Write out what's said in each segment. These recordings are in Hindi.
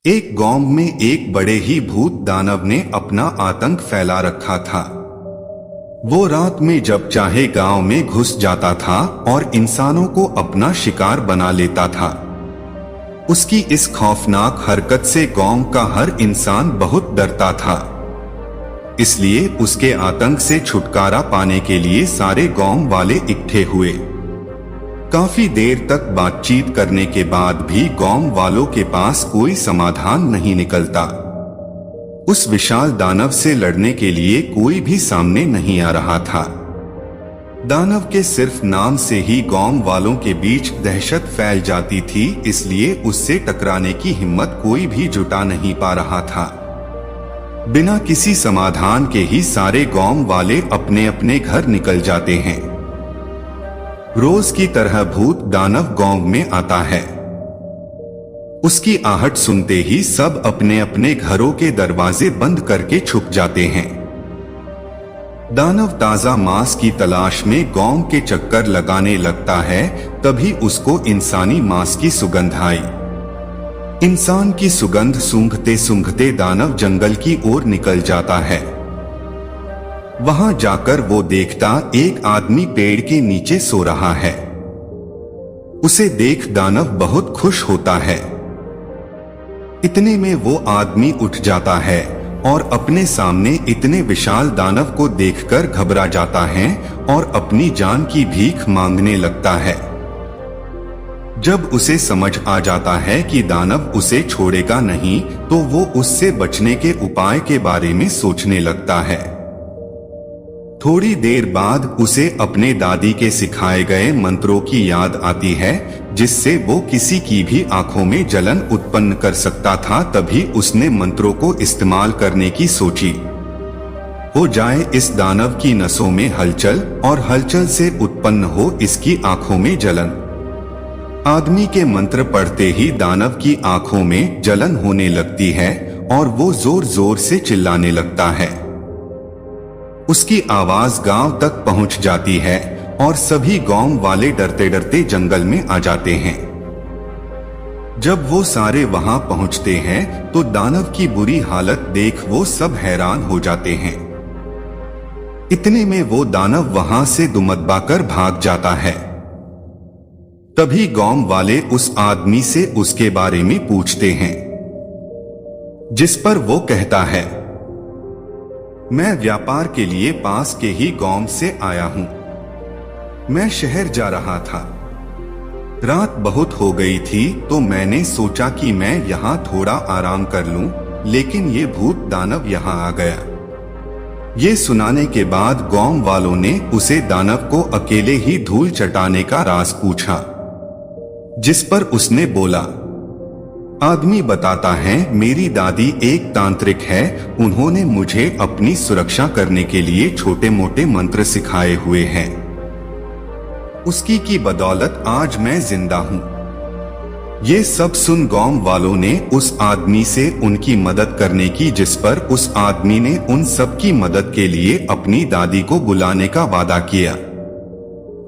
एक गांव में एक बड़े ही भूत दानव ने अपना आतंक फैला रखा था। वो रात में जब चाहे गांव में घुस जाता था और इंसानों को अपना शिकार बना लेता था। उसकी इस खौफनाक हरकत से गांव का हर इंसान बहुत डरता था। इसलिए उसके आतंक से छुटकारा पाने के लिए सारे गांव वाले इकट्ठे हुए। काफी देर तक बातचीत करने के बाद भी गांव वालों के पास कोई समाधान नहीं निकलता। उस विशाल दानव से लड़ने के लिए कोई भी सामने नहीं आ रहा था। दानव के सिर्फ नाम से ही गांव वालों के बीच दहशत फैल जाती थी, इसलिए उससे टकराने की हिम्मत कोई भी जुटा नहीं पा रहा था। बिना किसी समाधान के ही सारे गांव वाले अपने अपने घर निकल जाते हैं। रोज की तरह भूत दानव गांव में आता है। उसकी आहट सुनते ही सब अपने अपने घरों के दरवाजे बंद करके छुप जाते हैं। दानव ताजा मांस की तलाश में गांव के चक्कर लगाने लगता है। तभी उसको इंसानी मांस की सुगंध आई। इंसान की सुगंध सूंघते सूंघते दानव जंगल की ओर निकल जाता है। वहां जाकर वो देखता एक आदमी पेड़ के नीचे सो रहा है। उसे देख दानव बहुत खुश होता है। इतने में वो आदमी उठ जाता है और अपने सामने इतने विशाल दानव को देखकर घबरा जाता है और अपनी जान की भीख मांगने लगता है। जब उसे समझ आ जाता है कि दानव उसे छोड़ेगा नहीं, तो वो उससे बचने के उपाय के बारे में सोचने लगता है। थोड़ी देर बाद उसे अपने दादी के सिखाए गए मंत्रों की याद आती है, जिससे वो किसी की भी आंखों में जलन उत्पन्न कर सकता था। तभी उसने मंत्रों को इस्तेमाल करने की सोची। हो जाए इस दानव की नसों में हलचल और हलचल से उत्पन्न हो इसकी आंखों में जलन। आदमी के मंत्र पढ़ते ही दानव की आंखों में जलन होने लगती है और वो जोर जोर से चिल्लाने लगता है। उसकी आवाज गांव तक पहुंच जाती है और सभी गांव वाले डरते डरते जंगल में आ जाते हैं। जब वो सारे वहां पहुंचते हैं तो दानव की बुरी हालत देख वो सब हैरान हो जाते हैं। इतने में वो दानव वहां से दुमदबाकर भाग जाता है। तभी गांव वाले उस आदमी से उसके बारे में पूछते हैं, जिस पर वो कहता है, मैं व्यापार के लिए पास के ही गांव से आया हूं। मैं शहर जा रहा था। रात बहुत हो गई थी तो मैंने सोचा कि मैं यहां थोड़ा आराम कर लूं, लेकिन ये भूत दानव यहां आ गया। ये सुनाने के बाद गांव वालों ने उसे दानव को अकेले ही धूल चटाने का राज पूछा, जिस पर उसने बोला, आदमी बताता है मेरी दादी एक तांत्रिक है। उन्होंने मुझे अपनी सुरक्षा करने के लिए छोटे मोटे मंत्र सिखाए हुए हैं। उसकी की बदौलत आज मैं जिंदा हूं। ये सब सुन गांव वालों ने उस आदमी से उनकी मदद करने की, जिस पर उस आदमी ने उन सब की मदद के लिए अपनी दादी को बुलाने का वादा किया।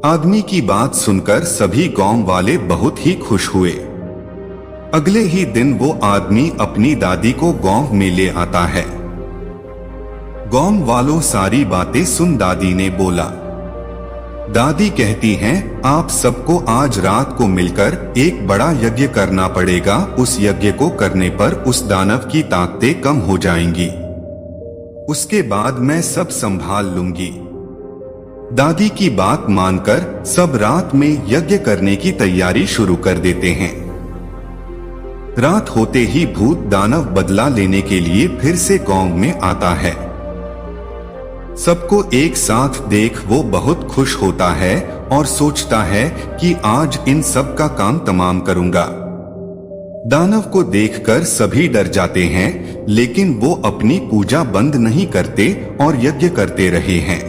आदमी की बात सुनकर सभी गांव वाले बहुत ही खुश हुए। अगले ही दिन वो आदमी अपनी दादी को गांव में ले आता है। गांव वालों सारी बातें सुन दादी ने बोला। दादी कहती हैं, आप सबको आज रात को मिलकर एक बड़ा यज्ञ करना पड़ेगा। उस यज्ञ को करने पर उस दानव की ताकतें कम हो जाएंगी। उसके बाद मैं सब संभाल लूंगी। दादी की बात मानकर सब रात में यज्ञ करने की तैयारी शुरू कर देते हैं। रात होते ही भूत दानव बदला लेने के लिए फिर से गांव में आता है। सबको एक साथ देख वो बहुत खुश होता है और सोचता है कि आज इन सब का काम तमाम करूंगा। दानव को देखकर सभी डर जाते हैं, लेकिन वो अपनी पूजा बंद नहीं करते और यज्ञ करते रहे हैं।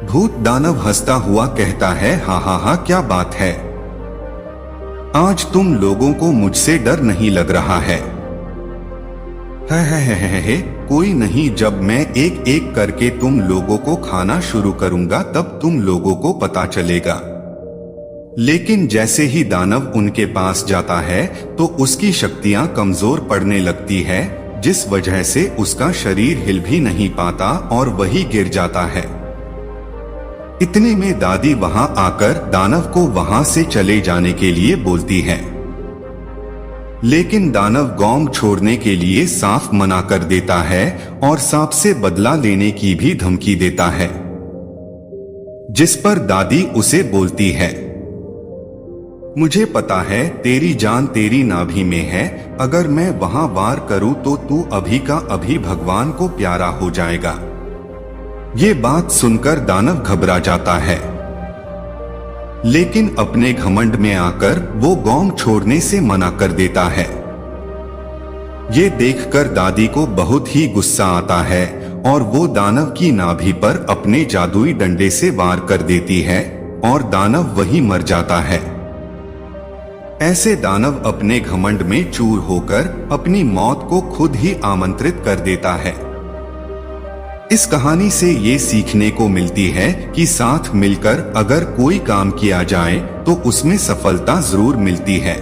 भूत दानव हंसता हुआ कहता है, हा हा हा, क्या बात है, आज तुम लोगों को मुझसे डर नहीं लग रहा है। कोई नहीं, जब मैं एक एक करके तुम लोगों को खाना शुरू करूंगा तब तुम लोगों को पता चलेगा। लेकिन जैसे ही दानव उनके पास जाता है तो उसकी शक्तियां कमजोर पड़ने लगती है, जिस वजह से उसका शरीर हिल भी नहीं पाता और वही गिर जाता है। इतने में दादी वहां आकर दानव को वहां से चले जाने के लिए बोलती है, लेकिन दानव गौंग छोड़ने के लिए साफ मना कर देता है और सांप से बदला लेने की भी धमकी देता है, जिस पर दादी उसे बोलती है, मुझे पता है तेरी जान तेरी नाभि में है, अगर मैं वहां वार करूं तो तू अभी का अभी भगवान को प्यारा हो जाएगा। ये बात सुनकर दानव घबरा जाता है, लेकिन अपने घमंड में आकर वो गौंग छोड़ने से मना कर देता है। ये देखकर दादी को बहुत ही गुस्सा आता है और वो दानव की नाभि पर अपने जादुई डंडे से वार कर देती है और दानव वहीं मर जाता है। ऐसे दानव अपने घमंड में चूर होकर अपनी मौत को खुद ही आमंत्रित कर देता है। इस कहानी से ये सीखने को मिलती है कि साथ मिलकर अगर कोई काम किया जाए तो उसमें सफलता जरूर मिलती है।